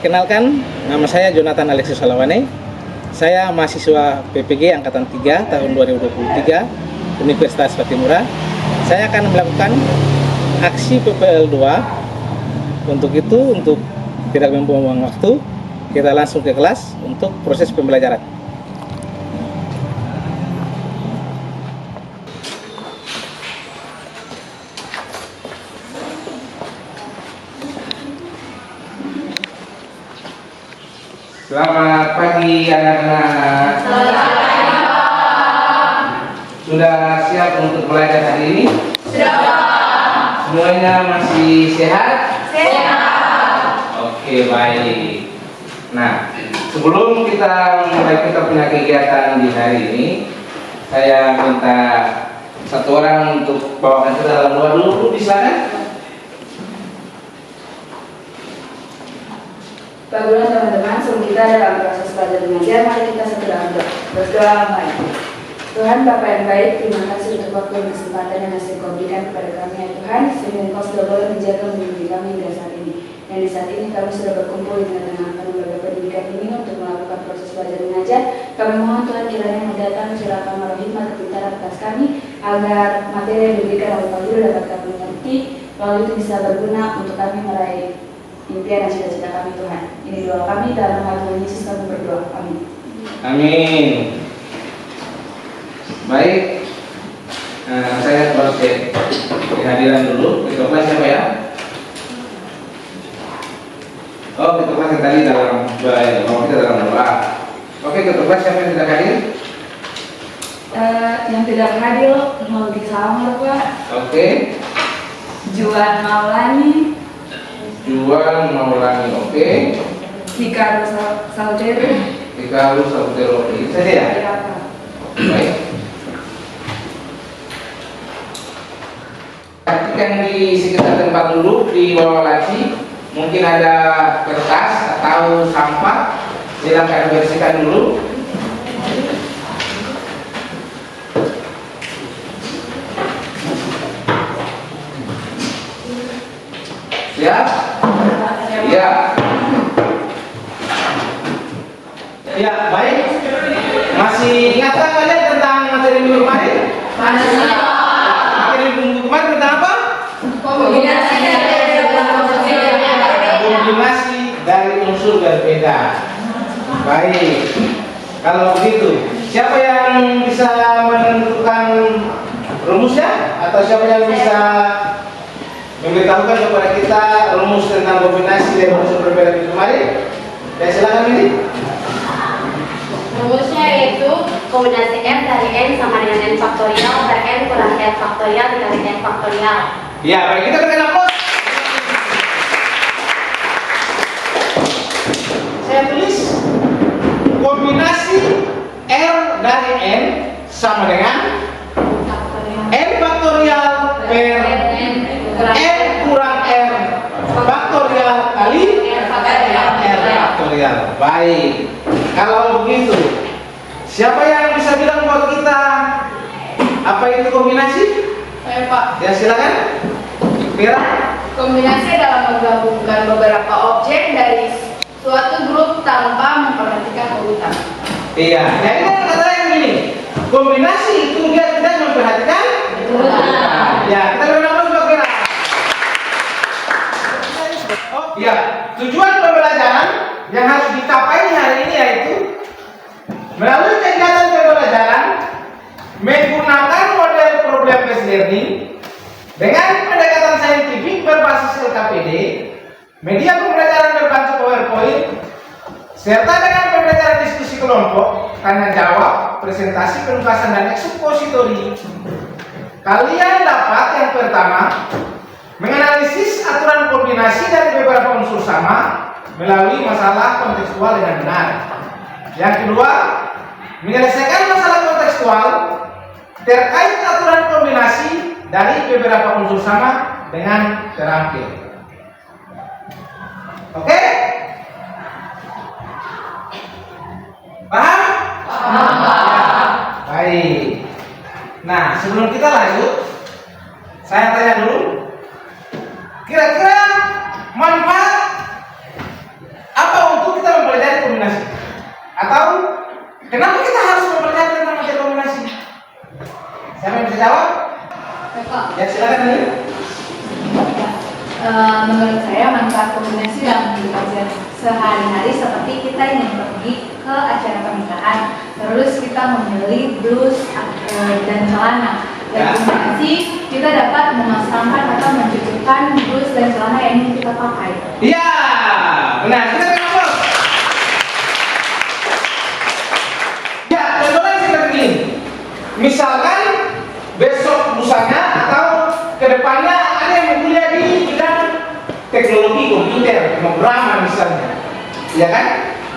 Perkenalkan, nama saya Jonathan Alexis Salawane. Saya mahasiswa PPG Angkatan 3 tahun 2023 Universitas Patimura. Saya akan melakukan aksi PPL 2. Untuk itu, untuk tidak membuang waktu, kita langsung ke kelas untuk proses pembelajaran. Selamat pagi anak-anak. Selamat pagi, Pak. Sudah siap untuk belajar hari ini? Sudah, Pak. Semuanya masih sehat? Sehat. Oke, baik. Nah, sebelum kita punya kegiatan di hari ini, saya minta satu orang untuk bawakan kita dalam doa dulu, bisa kan? Baiklah teman-teman, sebelum kita dalam proses belajar mengajar, mari kita segera berdoa. Tuhan Bapa yang baik, terima kasih untuk waktu dan kesempatan yang masih Kau berikan kepada kami ya Tuhan, sehingga Engkau sudah boleh menjaga mendidik kami hingga saat ini. Dan di saat ini kami sudah berkumpul di tengah-tengah lembaga pendidikan ini untuk melakukan proses belajar mengajar. Kami mohon Tuhan kiranya mendatang silakan melalui hikmat kepintaran atas kami, agar materi yang diberikan oleh Pak Guru dapat kami mengerti, lalu itu bisa berguna untuk kami meraih impian dan cita-cita kami Tuhan. Ini doa kami dalam nama Tuhan Yesus kami berdoa. Amin. Amin. Baik. Nah, saya harus cek kehadiran dulu. Ketua kelas siapa ya? Oh, ketua kelas yang tadi dalam doa ya. Kalau kita dalam doa. Oke, ketua kelas siapa yang tidak hadir? Yang tidak hadir mau disalamkan Pak. Oke. Juan Maulani. Juan Maulani, oke. Ricardo Sautero. Ricardo Sautero, ini saja ya? Iya, Pak. Baik. Perhatikan di sekitar tempat duduk di bawah laci, mungkin ada kertas atau sampah, silakan bersihkan dulu. Siap? Ya. Ya, baik. Masih ingatkah kalian tentang materi minggu kemarin? Materi minggu kemarin tentang apa? Kombinasi dari unsur berbeda. Baik. Kalau begitu, siapa yang bisa menentukan rumusnya? Atau siapa yang bisa memberitahukan kepada kita rumus tentang kombinasi dari unsur berbeda minggu kemarin? Ya, silakan ini. Rumusnya yaitu kombinasi F dari N sama dengan N faktorial per N kurang N faktorial dikali N faktorial. Ya, baik, kita berikan aplaus. Saya tulis kombinasi R dari N sama dengan N faktorial per N kurang R faktorial kali R faktorial. Baik. Kalau begitu, siapa yang bisa bilang buat kita apa itu kombinasi? Saya Pak. Ya, silakan. Mira. Kombinasi adalah menggabungkan beberapa objek dari suatu grup tanpa memperhatikan urutan. Iya. Jadi kan kata yang begini, kombinasi itu dia tidak memperhatikan urutan. Ya, kita berdoa untuk Mira. Oh, ya. Tujuan pembelajaran yang harus dicapai hari ini yaitu melalui kegiatan pembelajaran menggunakan model problem-based learning dengan pendekatan saintifik berbasis LKPD, media pembelajaran berbasis PowerPoint, serta dengan pembelajaran diskusi kelompok, tanya jawab, presentasi, penugasan, dan ekspositori. Kalian dapat yang pertama menganalisis aturan kombinasi dari beberapa unsur sama melalui masalah kontekstual dengan benar. Yang kedua, menyelesaikan masalah kontekstual terkait aturan kombinasi dari beberapa unsur sama dengan terampil. Oke? Paham? Paham. Baik. Nah, sebelum kita lanjut, saya tanya dulu. Kira-kira manfaat apa kombinasi? Atau kenapa kita harus mempelajari tentang materi kombinasi? Siapa yang bisa jawab? Ya silakan nih. Menurut saya manfaat kombinasi dalam kehidupan sehari-hari seperti kita ingin pergi ke acara pernikahan, terus kita memilih blus dan celana. Dan kombinasi kita dapat memasangkan atau mencocokkan blus dan celana yang ingin kita pakai. Iya, benar. Kita kenapa? Ya, contohnya seperti ini. Misalkan besok lusanya atau kedepannya ada yang kuliah di bidang teknologi komputer, pemrograman misalnya, ya kan?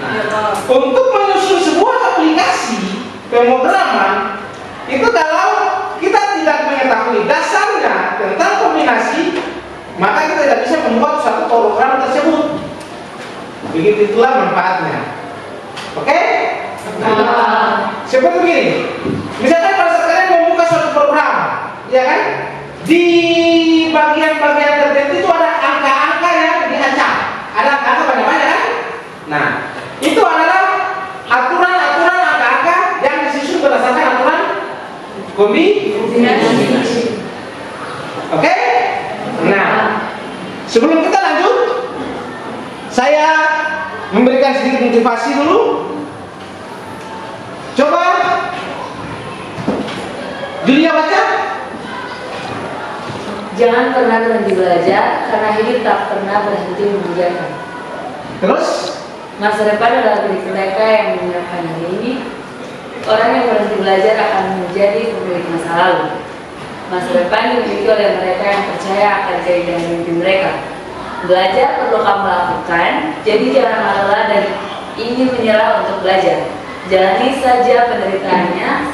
Nah, untuk menyusun sebuah aplikasi pemrograman itu kalau kita tidak mengetahui dasarnya tentang kombinasi, maka kita tidak bisa membuat suatu program tersebut. Begitu itulah manfaatnya. Oke? Seperti begini. Misalkan pada saat kalian membuka suatu program, ya kan? Di bagian-bagian tertentu itu ada angka-angka yang diacak. Ada angka banyak-banyak kan? Nah, itu adalah aturan-aturan angka-angka yang disusun berdasarkan aturan kombinasi. Oke? Nah, sebelum kita lanjut, saya memberikan sedikit motivasi dulu. Coba Julia baca. Jangan pernah berhenti belajar, karena hidup tak pernah berhenti mengajarkan. Terus? Masa depan adalah milik mereka yang menyiapkan hari ini. Orang yang berhenti belajar akan menjadi pemilik masa lalu. Masa depan dimiliki oleh mereka yang percaya akan keindahan mimpi mereka. Belajar perlu kamu lakukan, jadi jangan lelah dan ingin menyerah untuk belajar. Jalani saja penderitaannya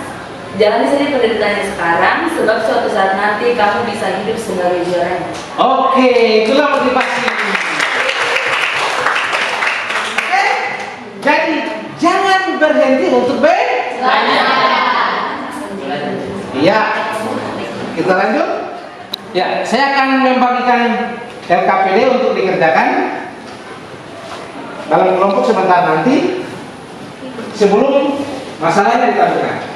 sekarang, sebab suatu saat nanti kamu bisa hidup sebagai juaranya. Oke, itulah motivasi. Oke, jadi jangan berhenti untuk belajar. Iya, kita lanjut. Ya, saya akan membagikan LKPD untuk dikerjakan dalam kelompok sebentar nanti sebelum masalahnya ditampilkan.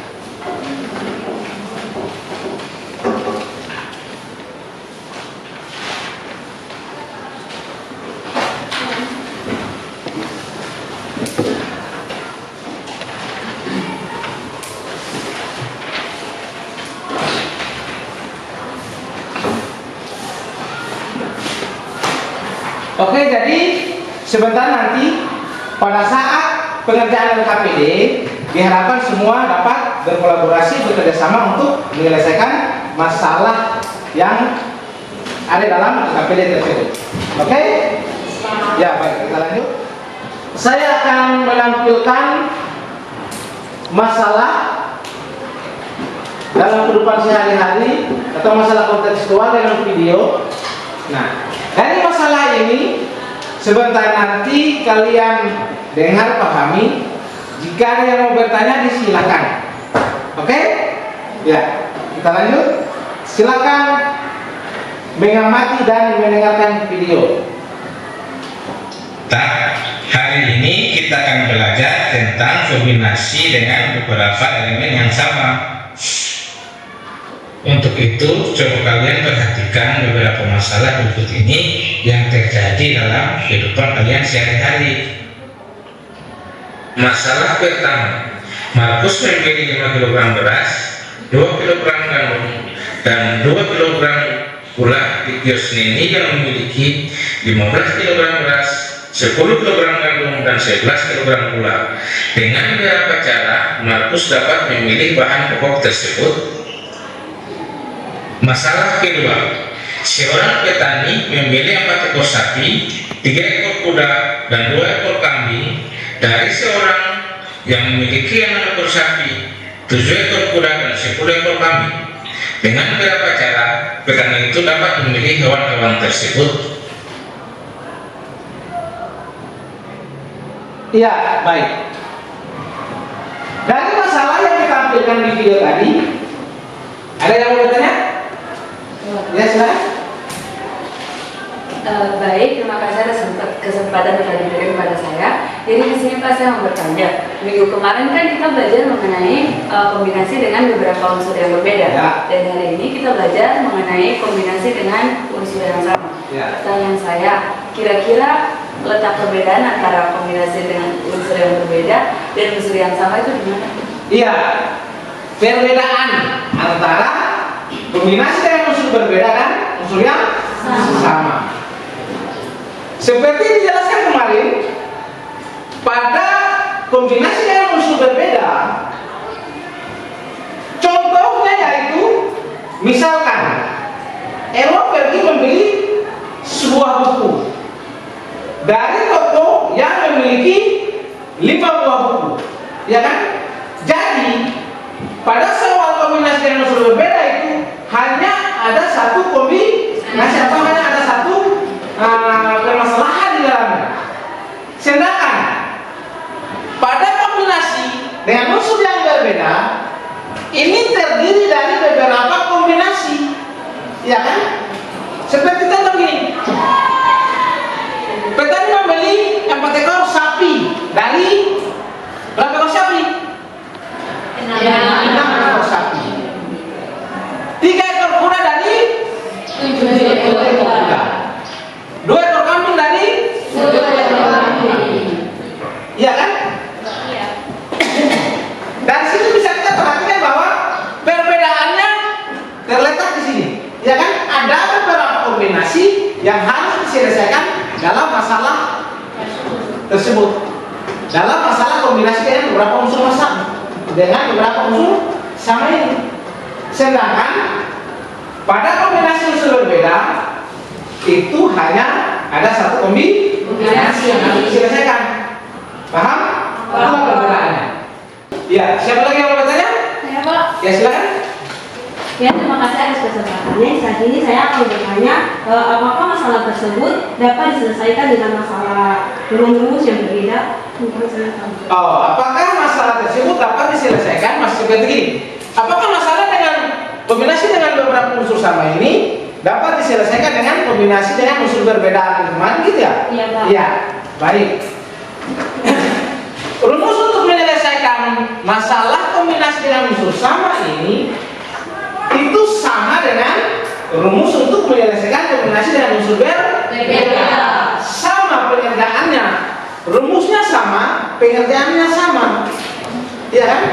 Oke, jadi sebentar nanti pada saat pengerjaan LKPD diharapkan semua dapat berkolaborasi bekerjasama untuk menyelesaikan masalah yang ada dalam LKPD tersebut. Oke? Ya, baik, kita lanjut. Saya akan menampilkan masalah dalam kehidupan sehari-hari atau masalah kontekstual dengan video. Nah, dari masalah ini sebentar nanti kalian dengar, pahami. Jika ada yang mau bertanya disilakan. Oke? Ya, kita lanjut. Silakan mengamati dan mendengarkan video. Hari ini kita akan belajar tentang kombinasi dengan beberapa elemen yang sama. Untuk itu, coba kalian perhatikan beberapa masalah berikut ini yang terjadi dalam kehidupan kalian sehari-hari. Masalah pertama, Markus membeli 5 kg beras, 2 kg gandum, dan 2 kg gula di kios Neni yang memiliki 15 kg beras, 10 kg gandum, dan 11 kg gula. Dengan beberapa cara, Markus dapat memilih bahan pokok tersebut. Masalah kedua, seorang petani memilih 4 ekor sapi, 3 ekor kuda, dan 2 ekor kambing dari seorang yang memiliki 6 ekor sapi, 7 ekor kuda, dan 10 ekor kambing. Dengan beberapa cara, petani itu dapat memilih hewan-hewan tersebut. Iya, baik. Dari masalah yang ditampilkan di video tadi, ada yang mau bertanya? Ya, silakan. Baik, terima kasih atas kesempatan yang diberikan kepada saya. Jadi di sini Pak saya mau bertanya, minggu kemarin kan kita belajar mengenai kombinasi dengan beberapa unsur yang berbeda. Ya. Dan hari ini kita belajar mengenai kombinasi dengan unsur yang sama. Ya. Pertanyaan saya, kira-kira letak perbedaan antara kombinasi dengan unsur yang berbeda dan unsur yang sama itu di mana? Iya, perbedaan antara kombinasi dengan unsur berbeda dan unsur yang sama. Seperti dijelaskan kemarin, pada kombinasi dengan unsur berbeda, contohnya yaitu, misalkan Elo pergi membeli sebuah buku dari toko yang memiliki 5 buah buku, ya kan? Jadi pada soal kombinasi dengan unsur berbeda itu hanya ada satu kombinasi atau hanya ada satu permasalahan di dalamnya. Sedangkan pada kombinasi dengan unsur yang berbeda ini terdiri dari beberapa kombinasi, ya kan? Seperti contoh gini, petani membeli 4 ekor sapi dari berapa ekor sapi? 6 ekor sapi. 3 ekor kuda dari 7 ekor kuda. 2 ekor kambing dari 1 ekor kambing. Iya kan? Iya. Dari situ bisa kita perhatikan bahwa perbedaannya terletak di sini. Ya kan? Ada beberapa kombinasi yang harus diselesaikan dalam masalah tersebut. Dalam masalah kombinasi dengan beberapa unsur dengan beberapa unsur sama ini. Sedangkan pada kombinasi unsur berbeda itu hanya ada satu kombinasi yang harus diselesaikan. Paham? Apa perbedaannya? Ya, siapa lagi yang mau bertanya? Saya Pak. Ya silakan. Ya, terima kasih atas kesempatannya. Saat ini saya akan bertanya, apakah masalah tersebut dapat diselesaikan dengan masalah rumus yang berbeda? Mungkin saya tahu. Oh, apakah masalah tersebut dapat diselesaikan? Masih seperti ini. Apakah masalah dengan kombinasi dengan beberapa unsur sama ini dapat diselesaikan dengan kombinasi dengan unsur berbeda kemarin gitu ya? Iya, Pak. Iya. Baik. Rumus untuk menyelesaikan masalah kombinasi dengan unsur sama ini itu sama dengan rumus untuk menyelesaikan kombinasi dengan unsur berbeda. Sama pengerjaannya, rumusnya sama, pengerjaannya sama, ya kan?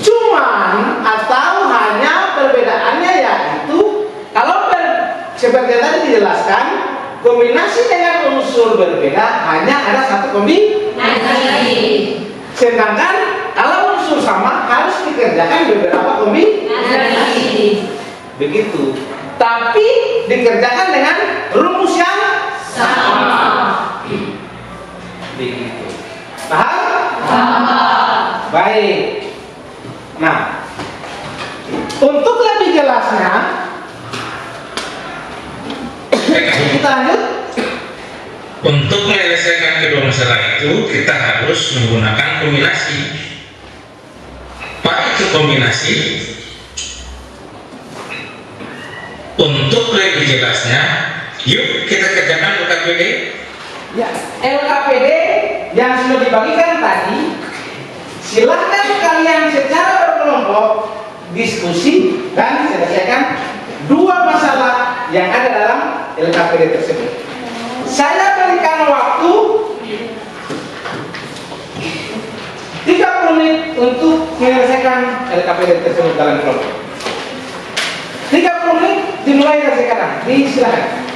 Cuman atau hanya perbedaannya yaitu kalau seperti yang tadi dijelaskan, kombinasi dengan unsur berbeda hanya ada satu kombinasi. Sedangkan kalau unsur sama harus dikerjakan beberapa kombinasi. Begitu. Tapi dikerjakan dengan rumus yang sama. Begitu. Paham? Baik. Nah, untuk lebih jelasnya kita lanjut. Untuk menyelesaikan kedua masalah itu kita harus menggunakan kombinasi. Apa itu kombinasi? Untuk lebih jelasnya, yuk kita kerjakan LKPD. Ya, LKPD yang sudah dibagikan tadi, silahkan kalian secara berkelompok diskusi dan selesaikan dua masalah yang ada dalam LKPD tersebut. Saya berikan waktu 30 menit untuk menyelesaikan LKPD tersebut dalam kelompok. 30 menit dimulai dari sekarang. Silakan.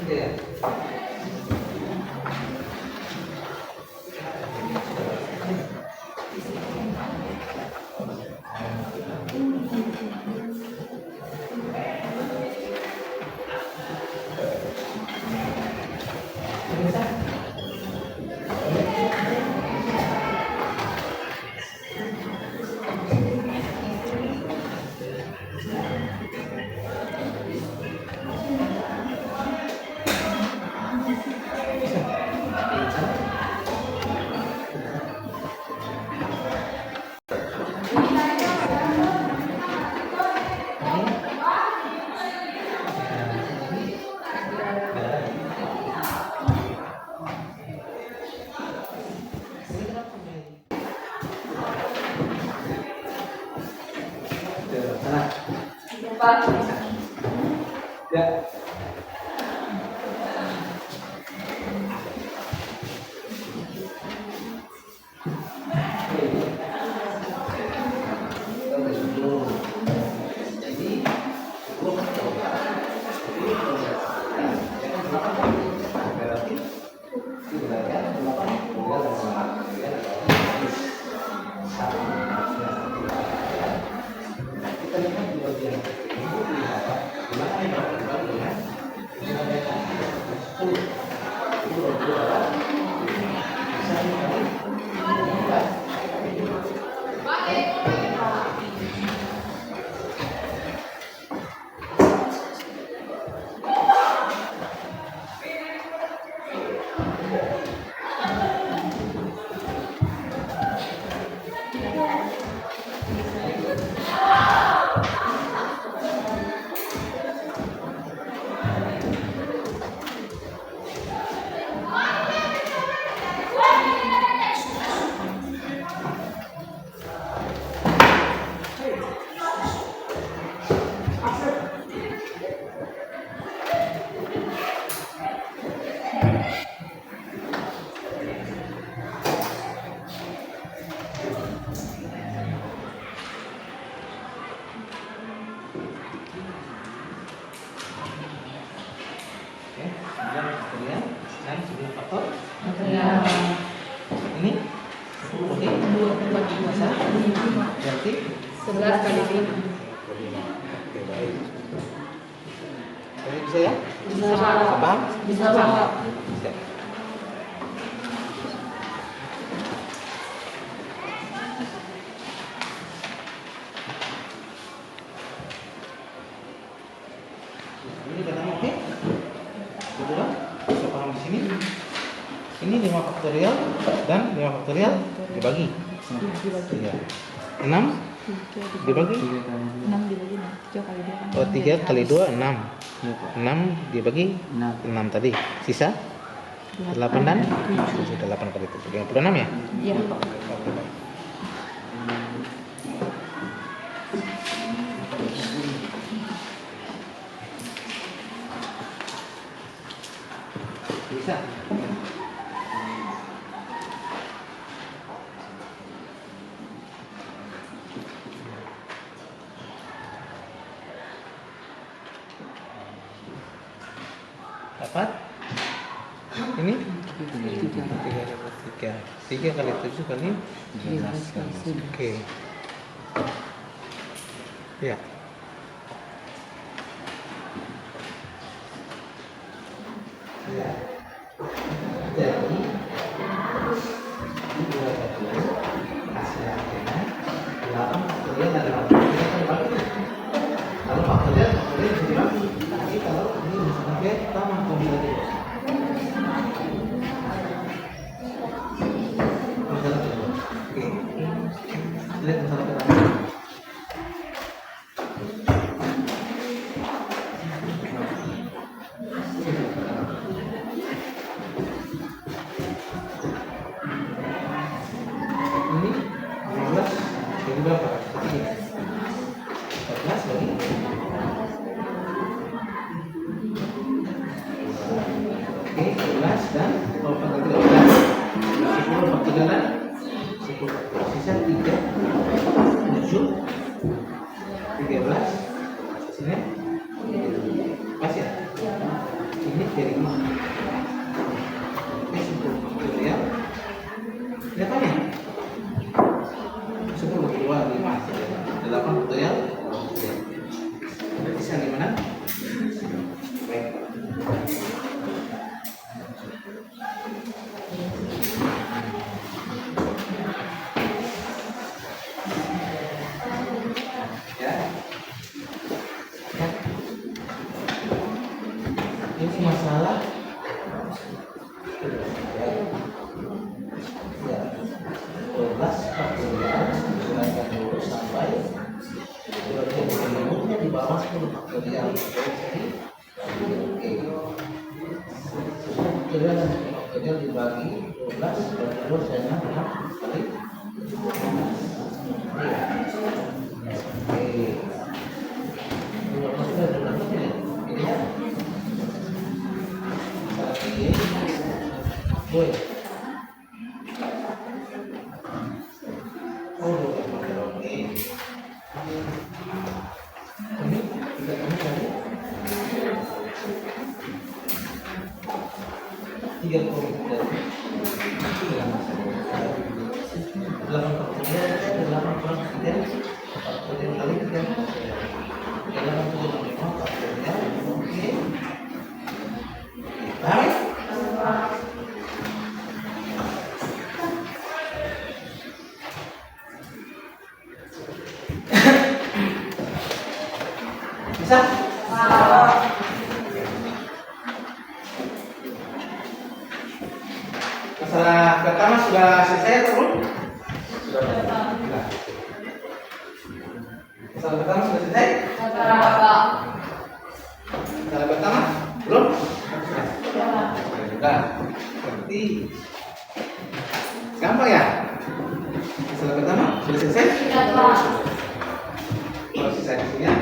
Ya. Kemudian dan sebelum faktor ini oke 2 masa berarti 11 kali 5. Oke, baik. Jadi bisa ya? Bisa. Paham? Bisa Pak. Bisa. Ini pertama oke. Kedua, bisa paham di sini. Ini 5 faktorial dan 5 faktorial dibagi. Iya. 6 dibagi 6 dibagi 7 kali 2. oh 3 kali 2 6 6 dibagi 6 tadi sisa 8 dan 7 8 kali 7 56 ya? Iya. Oke, baik. Bisa. Dapat? Ini 3 kali 7 kali 15 kali 7. Oke. Ya. Ya. Jadi ini dua satu hasil akhirnya 8 faktorial dari 8 faktorial kan balik. Kalau faktorial jadi bagi. Tapi kalau ini misalnya beta mampu menjadi masalah kedua. Oke. Lihat masalah pertama. Ini 15 jadi berapa? 14 bagi oke, 11 dan kalau pangkat 13 10 faktorial dan 10 sisa 3 7 13 sini pas ya? Ini dari ini oke, 10 faktorial lihatannya 10 2 5 8 faktorial berarti sisa gimana? Baik. Ya. Ini masalah ya 12 faktorial digunakan dulu sampai umumnya di bawah 10 faktorial. Oke. Faktorial dan 10 faktorial dibagi 12 berarti 2 saya 6 kali 3. Oke. 12 sudah berapa ya? Ini ya. Oke. Boleh. Oh, oke. Ini kita tadi 30 8 faktorial 8 faktorial 4 faktorial kali 3 85 faktorial. Oke. Baik. Bisa? Masalah pertama sudah selesai atau belum? Sudah. Nah. Masalah pertama sudah selesai? Masalah pertama belum? Sudah. Berarti gampang ya? Masalah pertama sudah selesai? Kalau sisa di sini ya.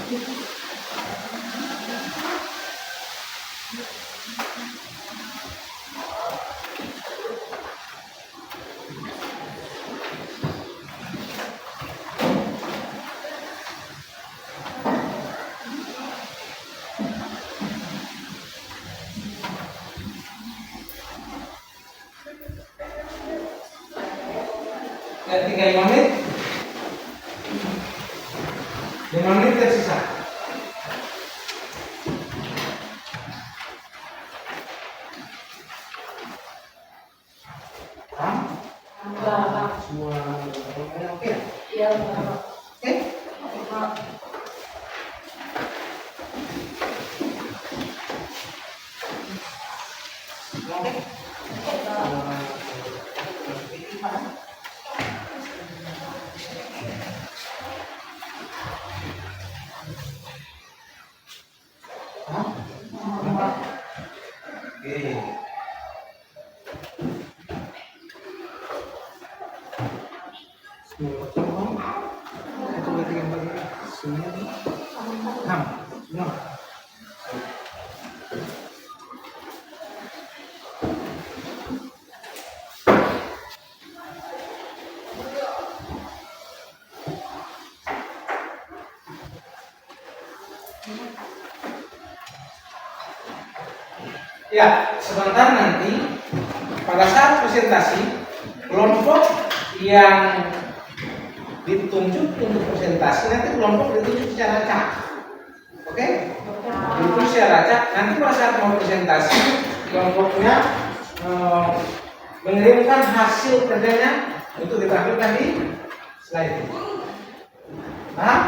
Ya, tinggal 5 menit. 5 menit tersisa. Semua oke? Iya, Oke? Oke? Oke. Semua. Ya, sebentar nanti pada saat presentasi kelompok yang ditunjuk untuk presentasi nanti kelompok ditunjuk secara acak. Oke? Ditunjuk secara acak. Nanti pada saat mau presentasi kelompoknya mengirimkan hasil kerjanya untuk ditampilkan di slide. Paham?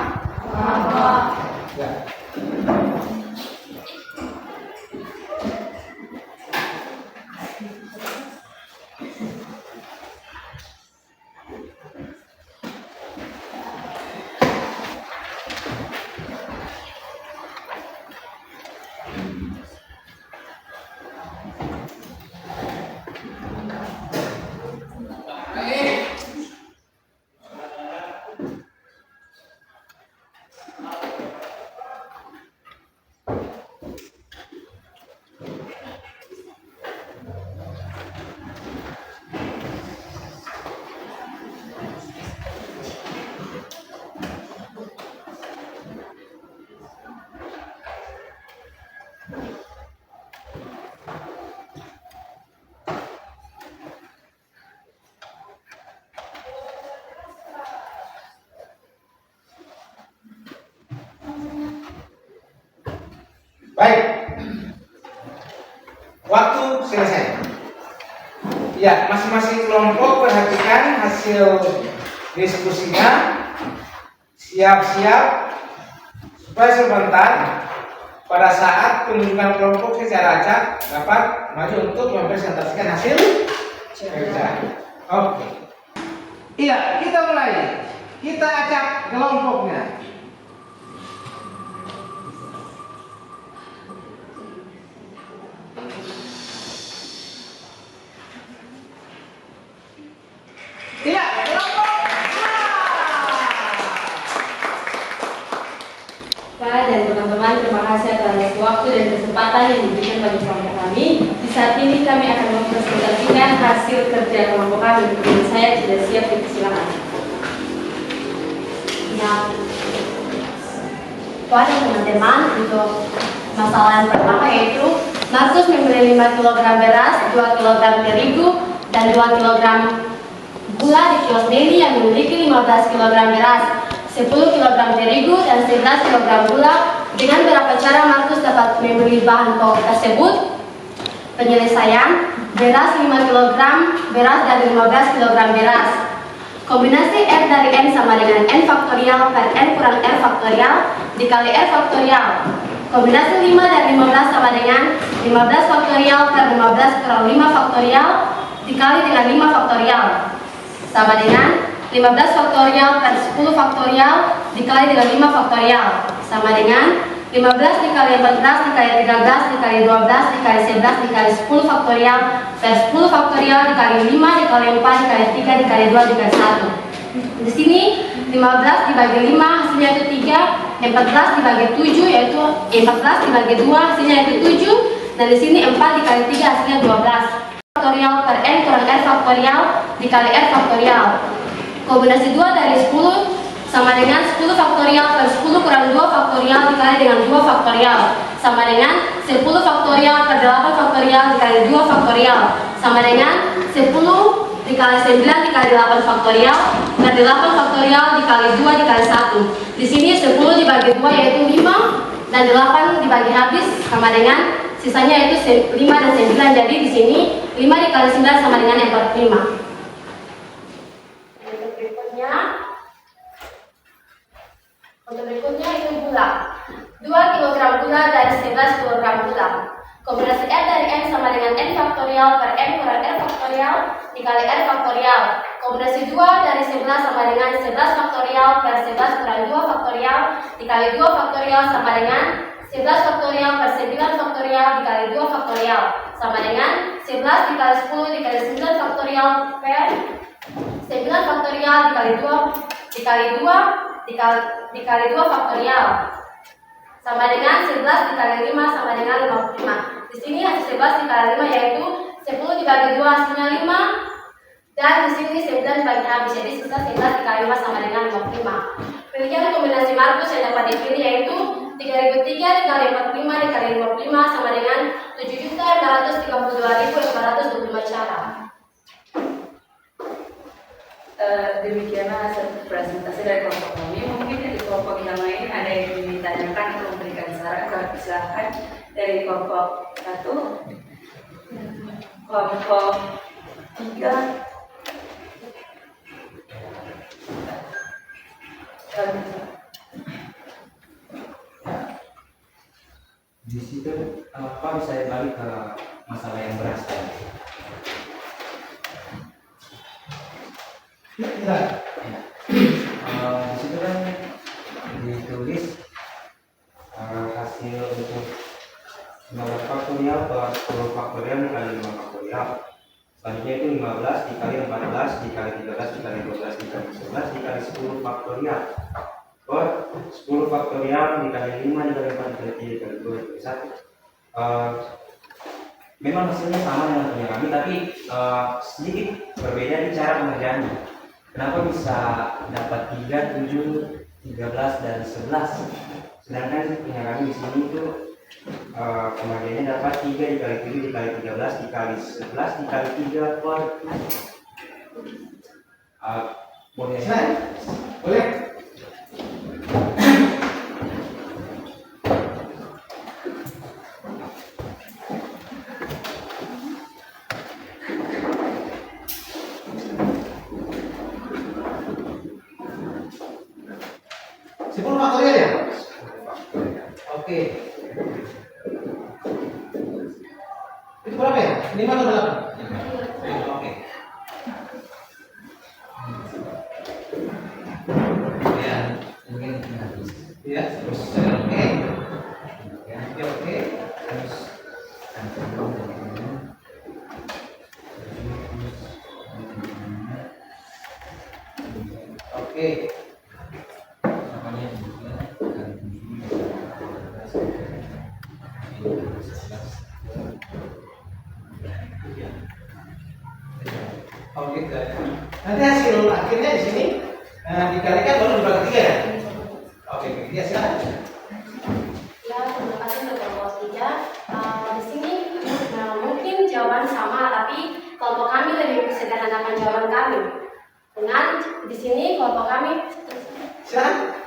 Ya. Baik, waktu selesai. Ya, masing-masing kelompok perhatikan hasil diskusinya. Siap-siap supaya sebentar pada saat penunjukan kelompok secara acak dapat maju untuk mempresentasikan hasil kerja. Oke. Iya, kita mulai. Kita acak kelompoknya. Iya, kelompok Pak dan teman-teman, terima kasih atas waktu dan kesempatan yang diberikan bagi kelompok kami. Di saat ini kami akan mempresentasikan hasil kerja kelompok kami. Dan saya sudah siap, dipersilakan. Ya, Pak dan teman-teman, untuk masalah yang pertama yaitu Markus membeli 5 kg beras, 2 kg terigu, dan 2 kg gula di kios Nelly yang memiliki 15 kg beras, 10 kg terigu, dan 11 kg gula. Dengan berapa cara Markus dapat membeli bahan pokok tersebut? Penyelesaian: beras 5 kg beras dan 15 kg beras. Kombinasi R dari N sama dengan N faktorial per N kurang R faktorial dikali R faktorial. Kombinasi 5 dan 15 sama dengan 15 faktorial per 15 kurang 5 faktorial dikali dengan 5 faktorial sama dengan 15 faktorial per 10 faktorial dikali dengan 5 faktorial sama dengan 15 dikali 14 dikali 13 dikali 12 dikali 11 dikali 10 faktorial per 10 faktorial dikali 5 dikali 4 dikali 3 dikali 2 dikali 1. Di sini 15 dibagi 5 hasilnya itu 3. 14 dibagi 7 yaitu 14 dibagi 2 hasilnya yaitu 7, dan di sini 4 dikali 3 hasilnya 12. Faktorial per n kurang r faktorial dikali r faktorial. Kombinasi 2 dari 10 sama dengan 10 faktorial per 10 kurang 2 faktorial dikali dengan 2 faktorial sama dengan 10 faktorial per 8 faktorial dikali 2 faktorial sama dengan 10 dikali 9 dikali 8 faktorial per 8 faktorial dikali 2 dikali 1. Di sini 10 dibagi 2 yaitu 5 dan 8 dibagi habis sama dengan sisanya yaitu 5 dan 9. Jadi di sini 5 dikali 9 sama dengan 45. Untuk berikutnya itu gula. 2 kg gula dari 11 kg gula. Kombinasi R dari N sama dengan N faktorial per N kurang R faktorial dikali R faktorial. Kombinasi 2 dari 11 sama dengan 11 faktorial per 11 kurang 2 faktorial dikali 2 faktorial sama dengan 11 faktorial per 9 faktorial dikali 2 faktorial sama dengan 11 dikali 10 dikali 9 faktorial per 9 faktorial dikali 2 dikali 2 faktorial sama dengan 11 dikali 5 sama dengan 55. Di sini hasil 11 dikali 5 yaitu 10 dibagi 2 hasilnya 5 dan di sini 9 dibagi habis jadi sisa 11 dikali 5 sama dengan 55. Pilihan kombinasi Markus yang dapat dipilih yaitu 3003 dikali 45 dikali 55 sama dengan 7.532.525 cara. Demikianlah hasil presentasi dari kelompok kami. Mungkin dari kelompok yang lain ada yang ditanyakan atau memberikan saran, kami silahkan dari kelompok 1, kelompok 3. Di situ apa bisa balik ke masalah yang beras ya? Di situ kan ditulis hasil untuk 15 faktorial per 10 faktorial dikali 5 faktorial. Selanjutnya itu 15 dikali 14 dikali 13 dikali 12 dikali 11 dikali 10 faktorial per 10 faktorial dikali 5 dikali 4 dikali 3 dikali 2 dikali 1. Memang hasilnya sama dengan punya kami, tapi sedikit berbeda di cara pengerjaannya. Kenapa bisa dapat 3, 7, 13 dan 11? Sedangkan punya kami di sini itu pengerjaannya dapat 3 dikali 7 dikali 13 dikali 11 dikali 3 per boleh ya? Boleh. Faktorial ya? Oke. Itu berapa ya? 5 atau 8? Oke. Ya, mungkin ya, terus oke. Ya, oke. Terus oke. Nanti hasil akhirnya di sini dikalikan baru dibagi 3 ya? Oke, ya silakan. Ya, terima kasih untuk kelompok 3. Di sini mungkin jawaban sama, tapi kelompok kami lebih sederhanakan jawaban kami. Dengan di sini kelompok kami Silakan.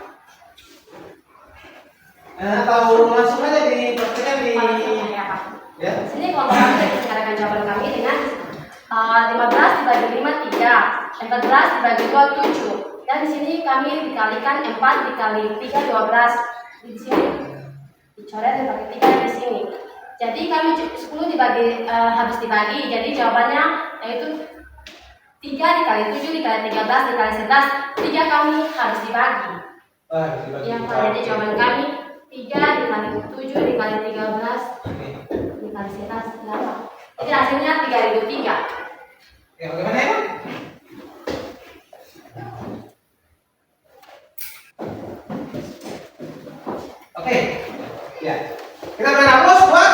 Atau langsung aja dipraktikkan di ya. Di sini kelompok kami lebih sederhanakan jawaban kami dengan 15 dibagi 5 3, 14 dibagi 2 7. Dan di sini kami dikalikan 4 dikali 3 12. Di sini dicoret dibagi 3 di sini. Jadi kami 10 dibagi habis dibagi. Jadi jawabannya yaitu 3 dikali 7 dikali 13 dikali 11. 3 kami habis dibagi. Yang jadi jawaban kami 3 dikali 7 dikali 13 dikali 11 8. Jadi hasilnya 3003. Ya, bagaimana ya? Oke. Ya. Kita beri aplaus buat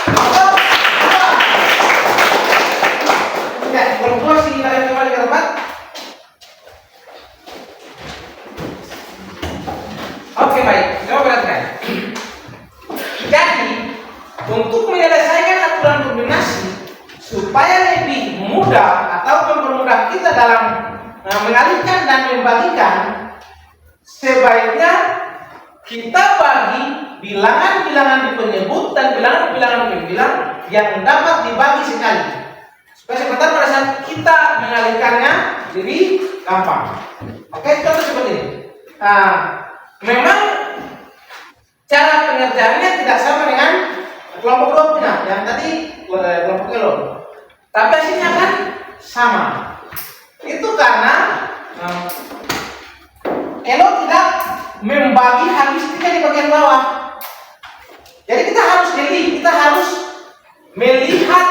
kelompok 2. Ya, kelompok 2 silakan kembali ke tempat. Oke, baik. Coba perhatikan. Jadi, untuk menyelesaikan aturan kombinasi supaya lebih mudah atau mempermudah kita dalam mengalihkan dan membagikan, sebaiknya kita bagi bilangan-bilangan di penyebut dan bilangan-bilangan pembilang yang dapat dibagi sekali, supaya sebentar pada saat kita mengalihkannya jadi gampang. Oke, contoh seperti ini. Memang cara pengerjaannya tidak sama dengan kelompok 2 punya, yang tadi kelompok Elo, tapi hasilnya kan sama. Itu karena Elo tidak membagi habis 3 di bagian bawah. Jadi kita harus jeli, kita harus melihat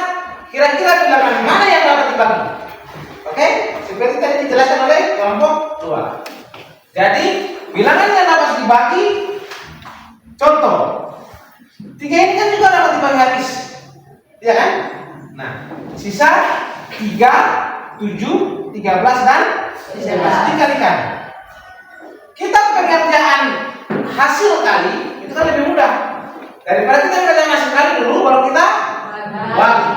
kira-kira bilangan mana yang dapat dibagi. Oke, seperti tadi dijelaskan oleh kelompok 2. Jadi bilangan yang dapat dibagi, contoh 3 ini kan juga dapat dibagi habis, ya kan? Nah, sisa 3, 7, 13 dan 11 dikalikan. Kita pengerjaan hasil kali itu kan lebih mudah daripada kita pengerjaan hasil kali dulu baru kita bagi,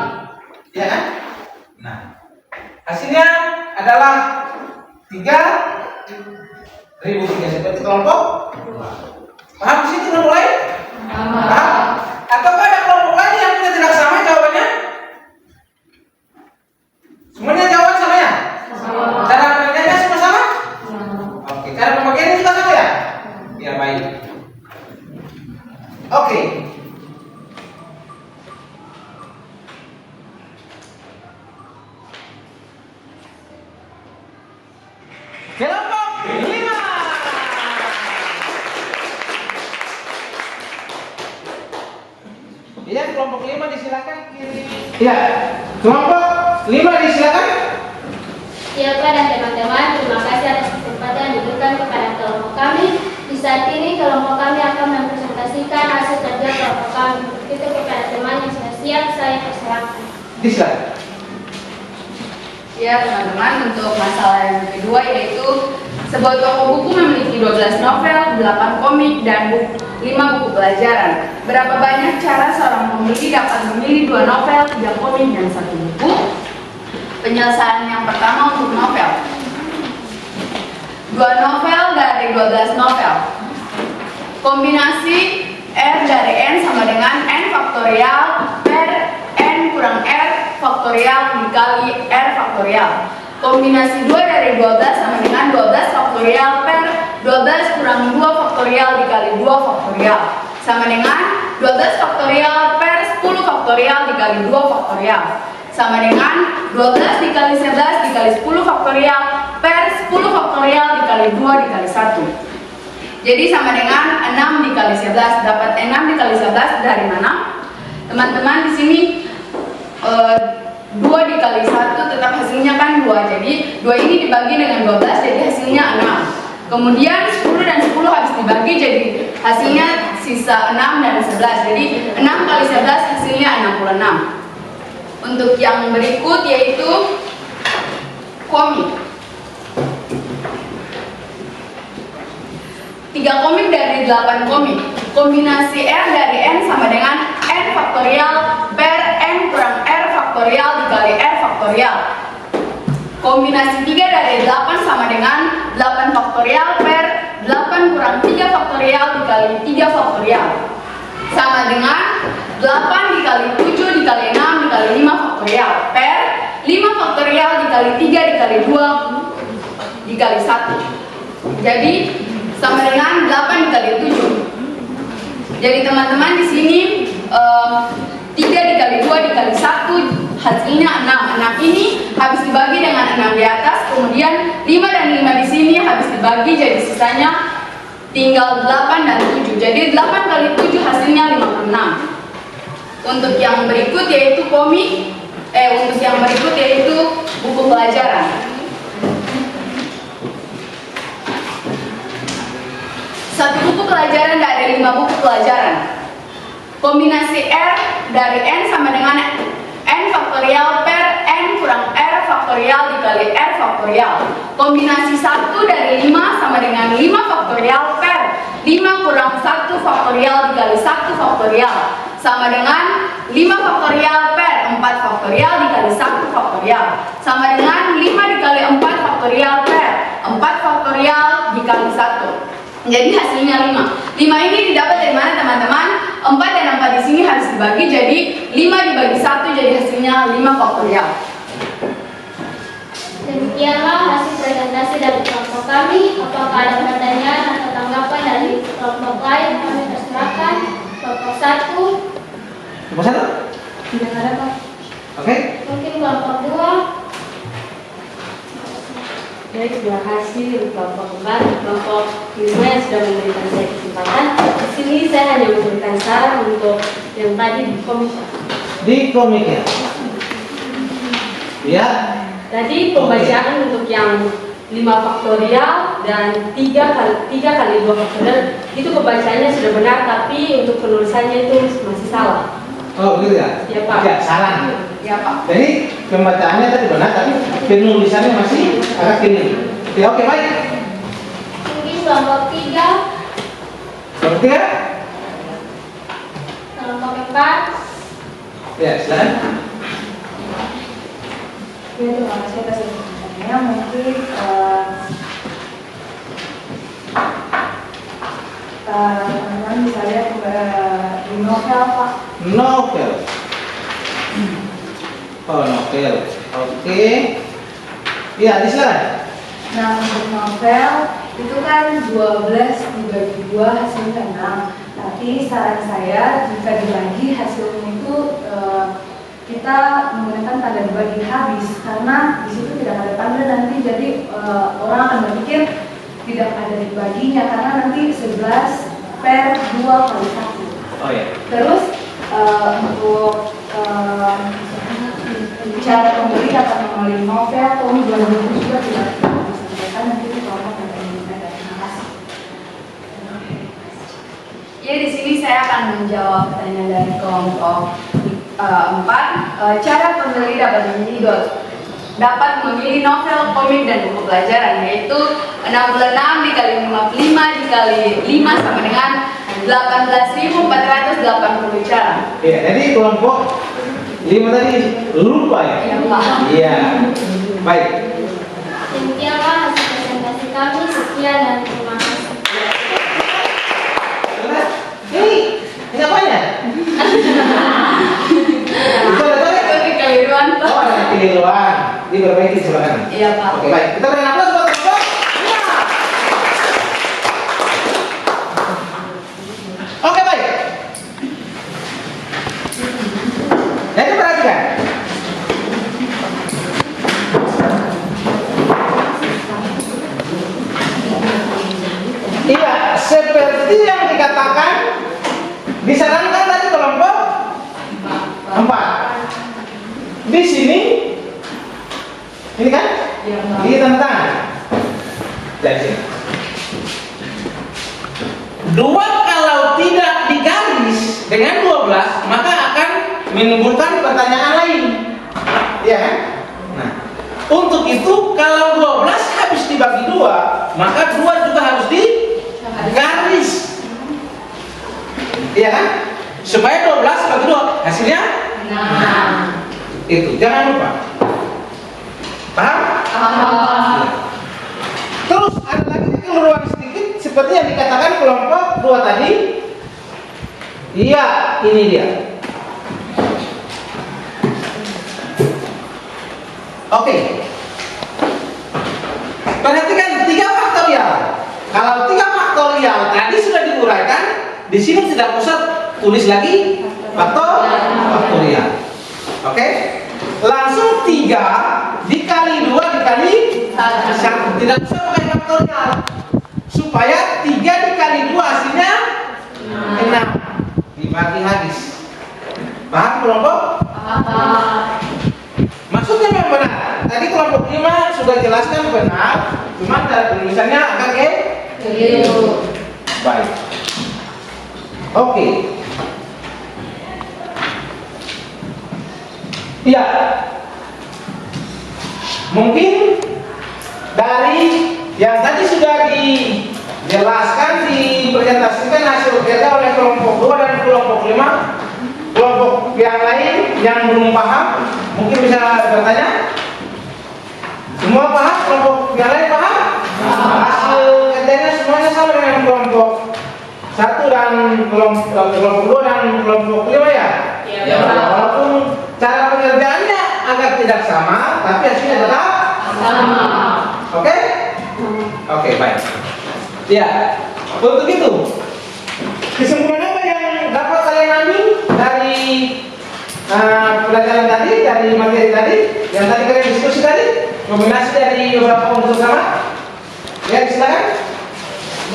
ya kan? Nah, hasilnya adalah 3.003 seperti kelompok 2. Paham di situ mulai? Paham? Ataukah ada kelompok lain yang kita tidak sama jawabannya? Semuanya jawaban sama ya? Cara pengerjaannya semua sama? Oke, cara pembagiannya juga sama ya? Ya, baik. Oke. Kelompok 5. Ya, kelompok 5 disilakan kiri. Ya, kelompok 5 disilakan. Ya Pak dan teman-teman, terima kasih atas kesempatan yang diberikan kepada kelompok kami. Di saat ini kelompok kami akan mempresentasikan hasil kerja kelompok kami. Itu kepada teman yang sudah siap, saya persilahkan. Disilakan. Ya teman-teman, untuk masalah yang kedua yaitu sebuah toko buku memiliki 12 novel, 8 komik, dan 5 buku pelajaran. Berapa banyak cara seorang pembeli dapat memilih 2 novel, 3 komik, dan 1 buku? Penyelesaian yang pertama untuk novel. 2 novel dari 12 novel. Kombinasi R dari N sama dengan N faktorial per N kurang R faktorial dikali R faktorial. Kombinasi 2 dari 12 sama dengan 12 faktorial per 12 kurang 2 faktorial dikali 2 faktorial sama dengan 12 faktorial per 10 faktorial dikali 2 faktorial sama dengan 12 dikali 11 dikali 10 faktorial per 10 faktorial dikali 2 dikali 1. Jadi sama dengan 6 dikali 11. Dapat 6 dikali 11 dari mana? Teman-teman di sini 2 dikali 1 tetap hasilnya kan 2. Jadi 2 ini dibagi dengan 12 jadi hasilnya 6. Kemudian 10 dan 10 habis dibagi jadi hasilnya sisa 6 dan 11. Jadi 6 kali 11 hasilnya 66. Untuk yang berikut yaitu komik. 3 komik dari 8 komik. Kombinasi R dari N sama dengan N faktorial per N kurang R faktorial dikali R faktorial. Kombinasi 3 dari 8 sama dengan 8 faktorial per 8 kurang 3 faktorial dikali 3 faktorial sama dengan 8 dikali 7 dikali 6 dikali 5 faktorial per 5 faktorial dikali 3 dikali 2 dikali 1. Jadi sama dengan 8 dikali 7. Jadi teman-teman di sini 3 dikali 2 dikali 1 hasilnya 6. 6 ini habis dibagi dengan 6 di atas, kemudian 5 dan 5 di sini habis dibagi jadi sisanya tinggal 8 dan 7. Jadi 8 kali 7 hasilnya 56. Untuk yang berikut yaitu komik, untuk yang berikut yaitu buku pelajaran. Satu buku pelajaran tidak ada 5 buku pelajaran. Kombinasi R dari N sama dengan N faktorial per N kurang R faktorial dikali R faktorial. Kombinasi 1 dari 5 sama dengan 5 faktorial per 5 kurang 1 faktorial dikali 1 faktorial sama dengan 5 faktorial per 4 faktorial dikali 1 faktorial sama dengan 5 dikali 4 faktorial per 4 faktorial dikali 1. Jadi hasilnya 5. 5 ini didapat dari mana teman-teman? 4 dan 4 di sini harus dibagi, jadi 5 dibagi 1 jadi hasilnya 5 faktorial. Demikianlah hasil presentasi dari kelompok kami. Apakah ada pertanyaan atau tanggapan dari kelompok lain? Kami persilakan. Kelompok 1. Kelompok 1? Tidak ada, Pak. Oke. Mungkin kelompok 2. Baik, terima kasih kelompok 4, kelompok 5 yang sudah memberikan saya kesempatan. Di sini saya hanya memberikan saran untuk yang tadi di komik. Di komik ya. Ya. Tadi pembacaan untuk yang 5 faktorial dan 3 kali 2 faktorial itu pembacaannya sudah benar, tapi untuk penulisannya itu masih salah. Oh gitu ya? Ya, Pak. Ya, salah. Ya, Pak. Jadi pembacaannya tadi benar, tapi penulisannya masih agak keliru. Ya, oke, baik. Mungkin kelompok 3. Seperti ya? Kelompok 4. Ya, silakan. Ya, terima kasih atas pertanyaannya. Mungkin teman-teman bisa lihat di novel, Pak. Novel. Oh, novel. Oke. Iya, silakan. Nah, untuk novel itu kan 12 dibagi 2 hasilnya 6. Tapi saran saya jika dibagi hasilnya itu kita menggunakan tanda dibagi habis, karena di situ tidak ada tanda nanti, jadi orang akan berpikir tidak ada dibaginya karena nanti 11 per 2 kali 1. Oh ya. Terus untuk cara pembeli dapat mengambil novel tahun 2000 juga tidak disampaikan, nanti itu kelompok yang ada. Terima kasih. Ya, di sini saya akan menjawab pertanyaan dari kelompok 4. Cara pembeli dapat memilih novel, komik, dan buku pelajaran, yaitu 66 dikali 55 dikali 5 sama dengan 18.480 cara. Iya, jadi kelompok 5 tadi lupa ya? Iya, Pak. Iya. Baik. Demikianlah hasil presentasi kami. Sekian dan terima kasih. Ini apanya? Itu ada Itu kekeliruan, Pak. Oh, ada kekeliruan. Diperbaiki silakan. Iya, Pak. Oke, baik. Kita beri aplaus buat kelompok. Oke, baik. Jadi perhatikan. Iya, seperti yang dikatakan, disarankan tadi kelompok 4. Di sini, ini kan? Iya, Pak. Ini tentang dari sini. 2 kalau tidak digaris dengan 12 maka akan menimbulkan pertanyaan lain. Iya kan? Nah, untuk itu kalau 12 habis dibagi 2, maka 2 juga harus digaris. Iya kan? Supaya 12 bagi 2 hasilnya itu. Jangan lupa. Paham? Terus ada lagi kekeliruan sedikit seperti yang dikatakan kelompok 2 tadi. Iya, ini dia. Oke. Perhatikan 3 faktorial. Kalau 3 faktorial tadi sudah diuraikan, di sini tidak usah tulis lagi faktorial. Oke? Langsung 3 dikali 2 dikali 1. Tidak usah pakai faktorial. Supaya 3 dikali 2 hasilnya 6. Dibagi habis. Paham kelompok? Maksudnya memang benar. Tadi kelompok 5 sudah jelaskan benar, cuma cara penulisannya agak keliru. Baik. Oke. Iya. Mungkin dari yang tadi sudah dijelaskan, dipresentasikan hasil kerja oleh kelompok 2 dan kelompok 5, kelompok yang lain yang belum paham mungkin bisa bertanya. Semua paham? Kelompok yang lain paham? Hasil kerjanya semuanya sama dengan kelompok 1 dan kelompok 2 dan kelompok 5 ya? Ya. Walaupun cara pengerjaannya agak tidak sama, tapi hasilnya tetap sama. Oke? Oke, baik. Ya, untuk itu kesimpulan apa yang dapat kalian ambil dari pelajaran tadi, dari materi tadi, yang tadi kalian diskusi tadi, kombinasi dari beberapa unsur sama? Ya, silakan.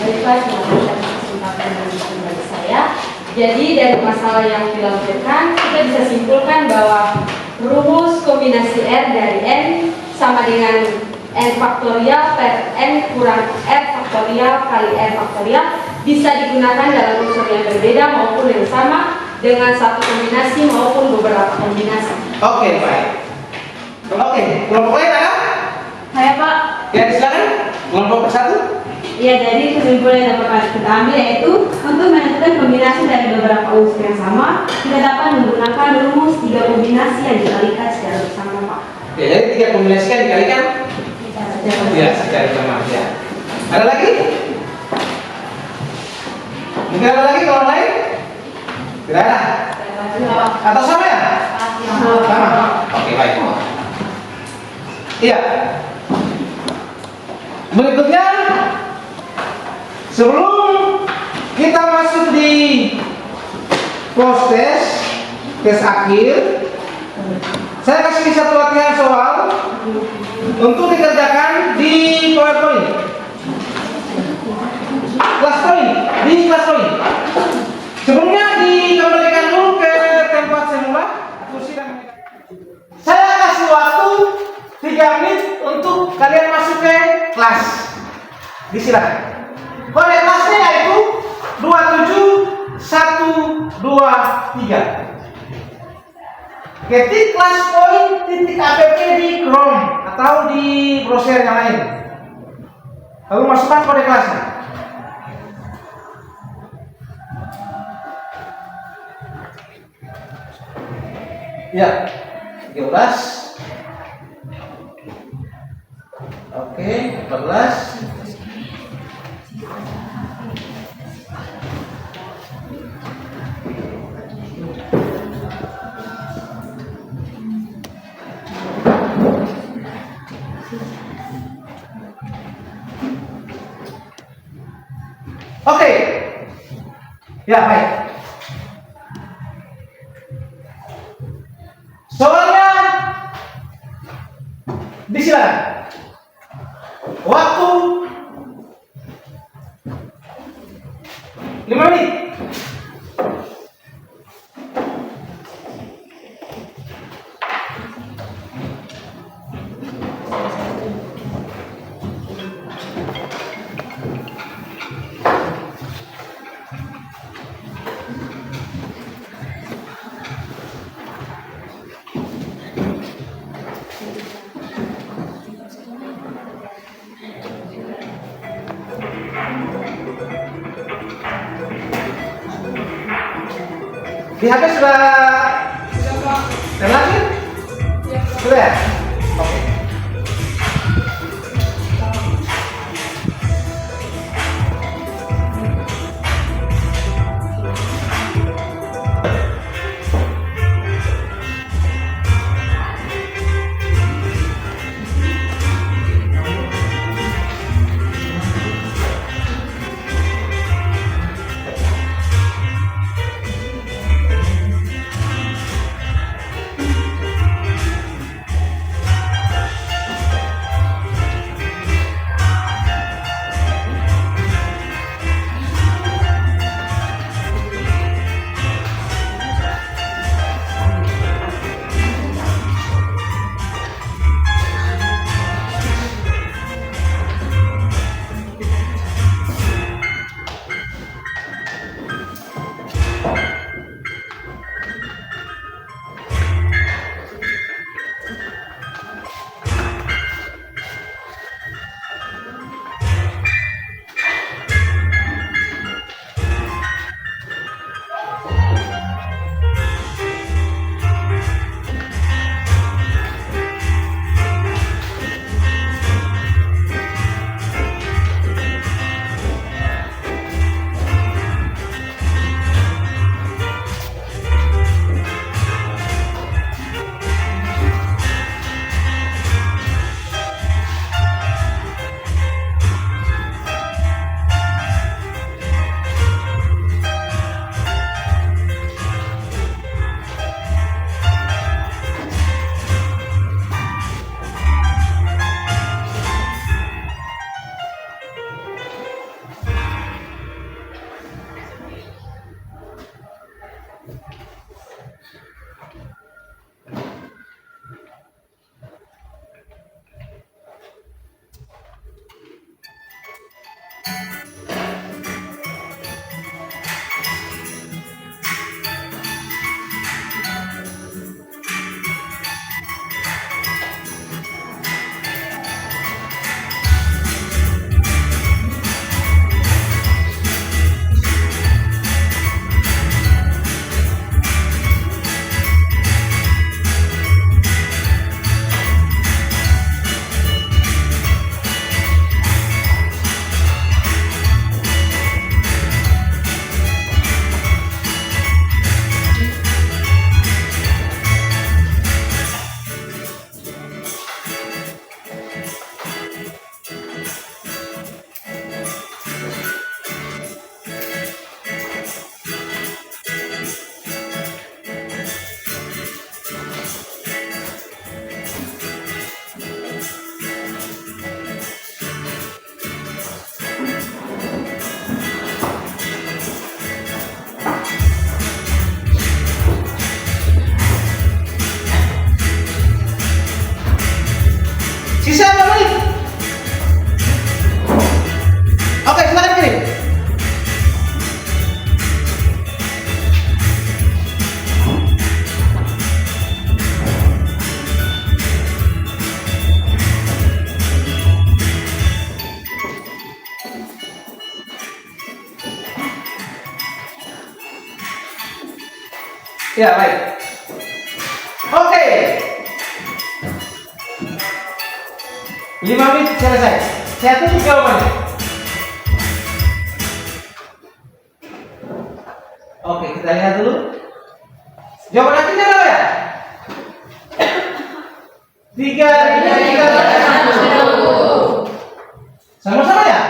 Baiklah, terima kasih atas kesempatan dan masukan dari saya. Jadi dari masalah yang dilakukan, kita bisa simpulkan bahwa rumus kombinasi R dari N sama dengan N faktorial per N kurang R faktorial kali R faktorial bisa digunakan dalam unsur yang berbeda maupun yang sama dengan satu kombinasi maupun beberapa kombinasi. Oke, baik. Oke, kelompok lain ada? Saya Pak. Ya, silakan. Kelompok 1. Ya, jadi kesimpulan yang dapat kita ambil yaitu untuk menentukan kombinasi dari beberapa unsur yang sama, kita dapat menggunakan rumus 3 kombinasi yang dikalikan secara bersama, Pak. Ya, jadi 3 kombinasi kan dikalikan? Ya, secara bersama. Ya. Ada lagi? Mungkin ada lagi kalau lain? Tidak ada? Atau sama ya? Sama. Oke, baik. Iya. Berikutnya, sebelum kita masuk di post test akhir, saya kasih satu latihan soal untuk dikerjakan di PowerPoint. Kelas poin. Sebelumnya dikembalikan dulu ke tempat semula. Kursi dan saya kasih waktu 3 menit untuk kalian masuk ke kelas. Disilakan. Kode kelasnya yaitu 27123. Ketik kelas poin .app di Chrome atau di browser yang lain. Lalu masukkan kode kelasnya. Ya, 13. Oke, 14. Oke. Ya, baik. Soalnya disilakan. Waktu 5 menit. Di HP sudah lagi? Sudah ya? Oke. Ya, baik. Oke. 5 menit selesai. Saya tutup jawabannya. Oke, kita lihat dulu. Jawaban akhirnya apa ya? 3, 3, 3. Sama-sama ya?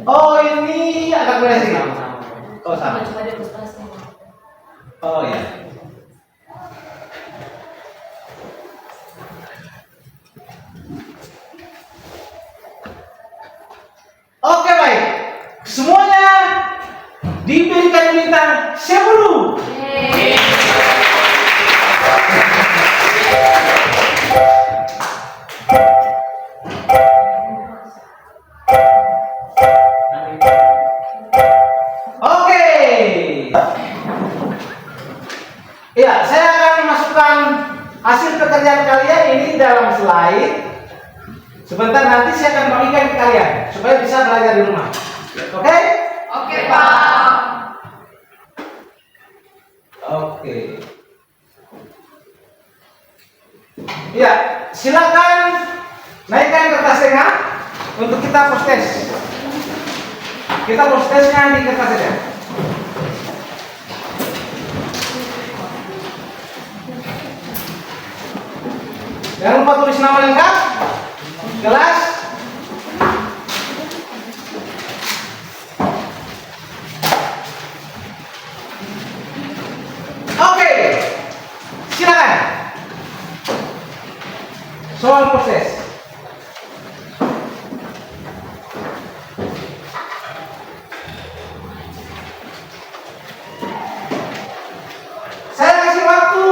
Oh, ini agak beda sih. Oh, sama. Oh, ya. Oke, baik. Semuanya diberikan bintang 10. Oke. Ya, saya akan masukkan hasil pekerjaan kalian ini dalam slide. Sebentar nanti saya akan bagikan ke kalian supaya bisa belajar di rumah. Oke? Oke, Pak. Oke. Ya, silakan naikkan kertas tengah untuk kita proses. Kita prosesnya di kertas saja. Jangan lupa tulis nama lengkap, kelas, oke, silakan. Soal proses. Saya kasih waktu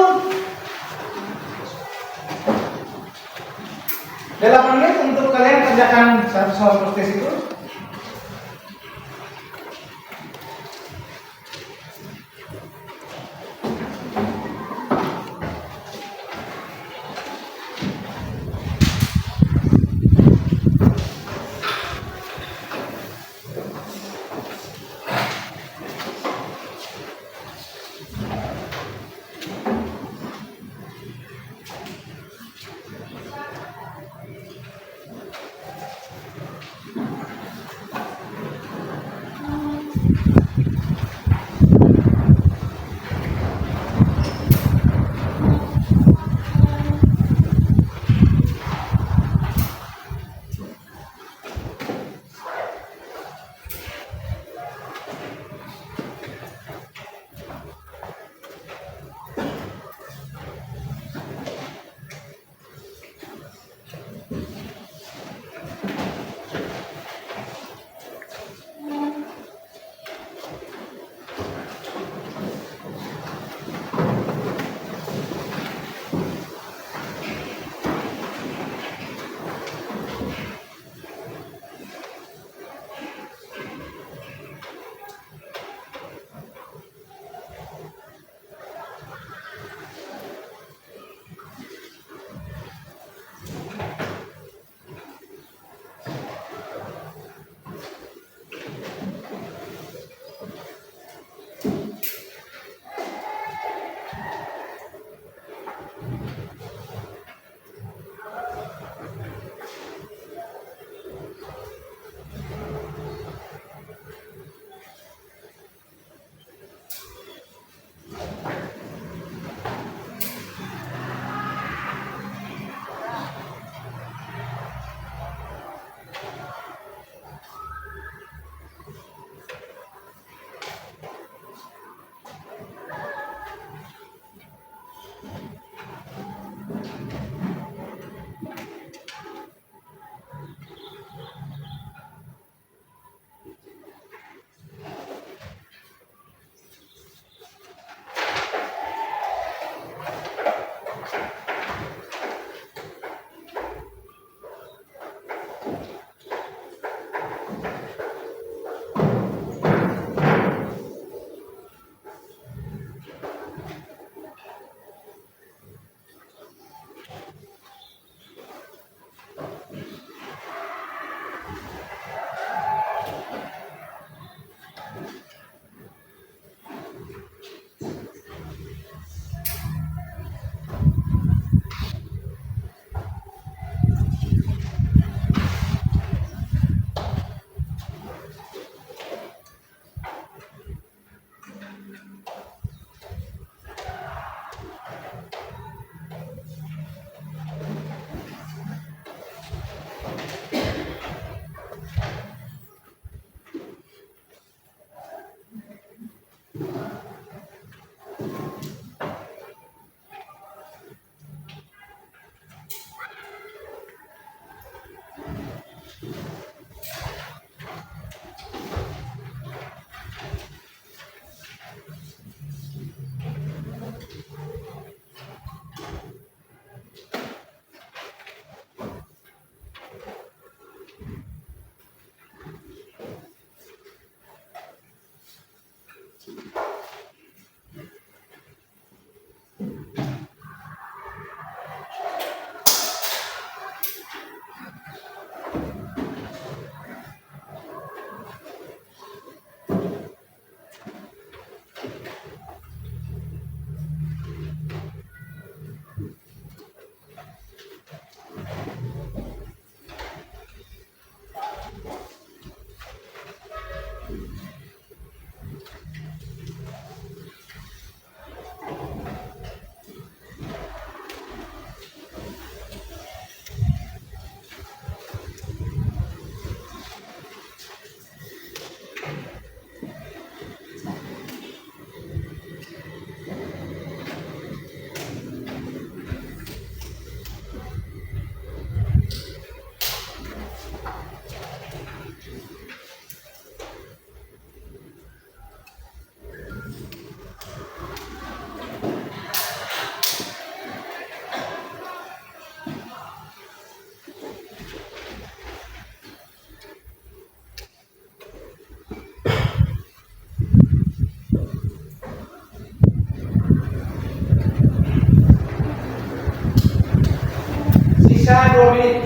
8 menit untuk kalian kerjakan satu soal proses itu. Sisa 2 menit.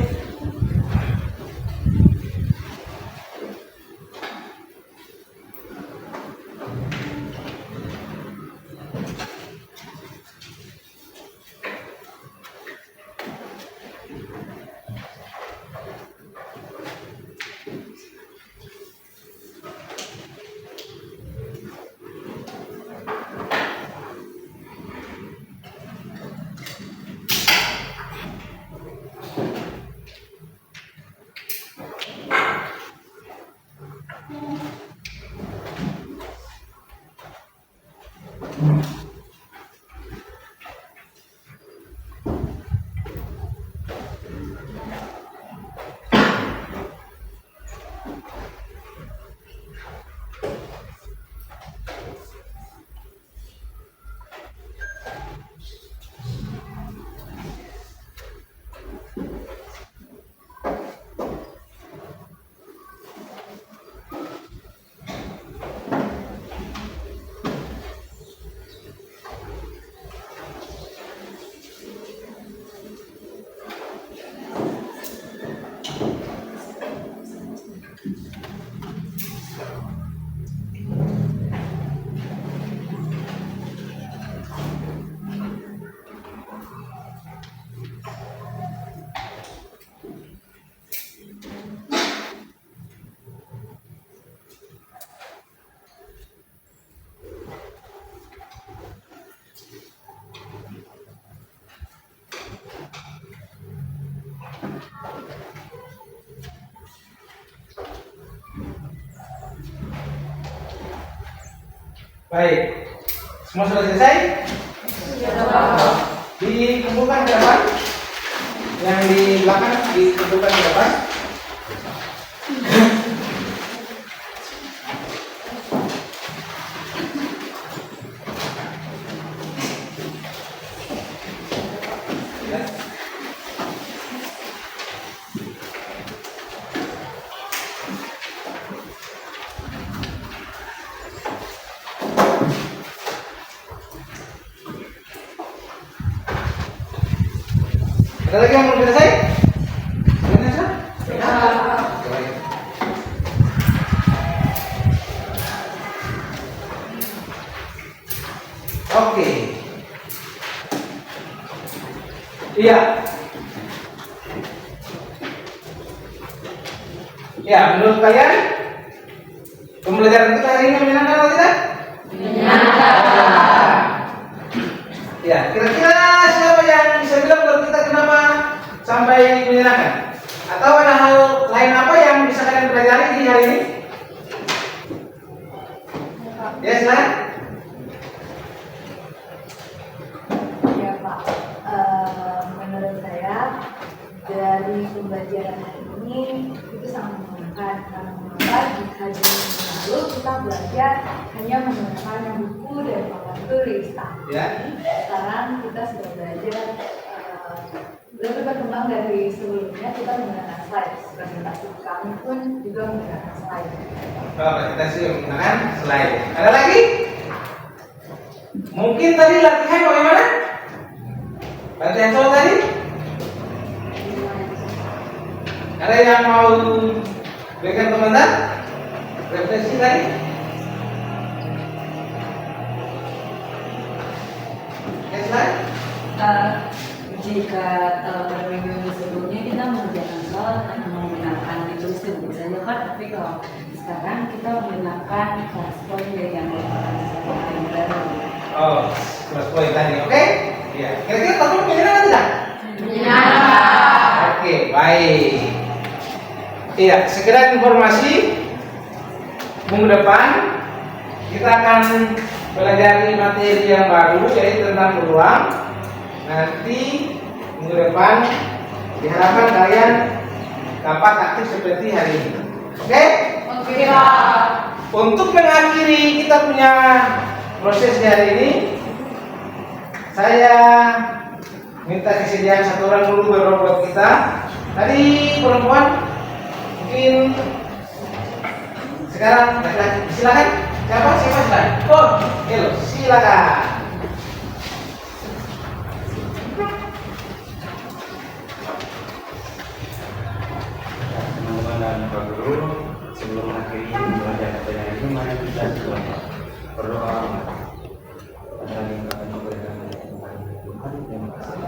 Baik, semua sudah selesai? Dikumpulkan ke depan. Yang di belakang dikumpulkan ke depan. Ya. Ada lagi yang belum selesai? Belum selesai? Ya. Baik. Oke. Iya. Ya, menurut kalian pembelajaran kita hari ini menyenangkan atau tidak? Menyenangkan. Ya, kira-kira siapa yang bisa bilang buat kita kenapa sampai menyenangkan? Atau ada hal lain apa yang bisa kalian pelajari di hari ini? Ya, silakan. Ya Pak, menurut saya dari pembelajaran hari ini itu sangat menyenangkan karena mengapa jika di minggu lalu kita belajar hanya menggunakan buku dan papan tulis, tapi sekarang kita sudah belajar lebih berkembang dari sebelumnya. Kita menggunakan slide, presentasi kami pun juga menggunakan slide. Oh, presentasi menggunakan slide. Ada lagi? Mungkin tadi latihan bagaimana? Latihan soal tadi? Ada yang mau berikan komentar? Refleksi tadi? Ya, slide. Jika pada minggu sebelumnya kita mengerjakan soal hanya menggunakan ditulis di buku saja kan, tapi kalau sekarang kita kita menggunakan kelas poin yang merupakan yang baru. Oh, plus poin tadi, oke? Iya. Kira-kira teman menyenangkan tidak? Oke, baik. Iya, sekedar informasi, minggu depan kita akan belajar materi yang baru yaitu tentang peluang. Nanti minggu depan diharapkan kalian dapat aktif seperti hari ini. Oke? Oke, Pak. Untuk mengakhiri kita punya proses hari ini, saya minta kesediaan satu orang dulu berbuat kita. Tadi perempuan, mungkin sekarang laki-laki. Silakan. Siapa silakan. Oh, hello, silakan. Teman-teman dan Pak Guru, sebelum mengakhiri pelajaran pada hari ini, mari kita berdoa. Pada yang akan memberikan Tuhan, terima kasih.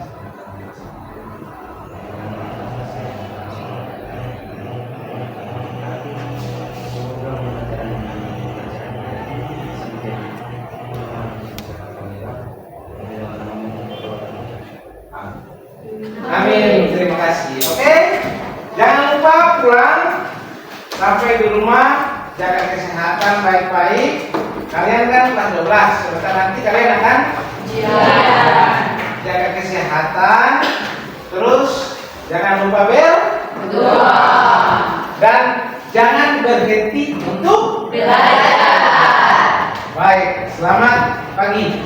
Semoga pelajaran yang kami pelajari bisa menjadi Amin. Terima kasih. Oke. Jangan lupa pulang sampai di rumah jaga kesehatan baik-baik. Kalian kan kelas 12, sebentar nanti kalian akan jaga kesehatan. Terus jangan lupa berdoa dan jangan berhenti untuk belajar. Baik, selamat pagi.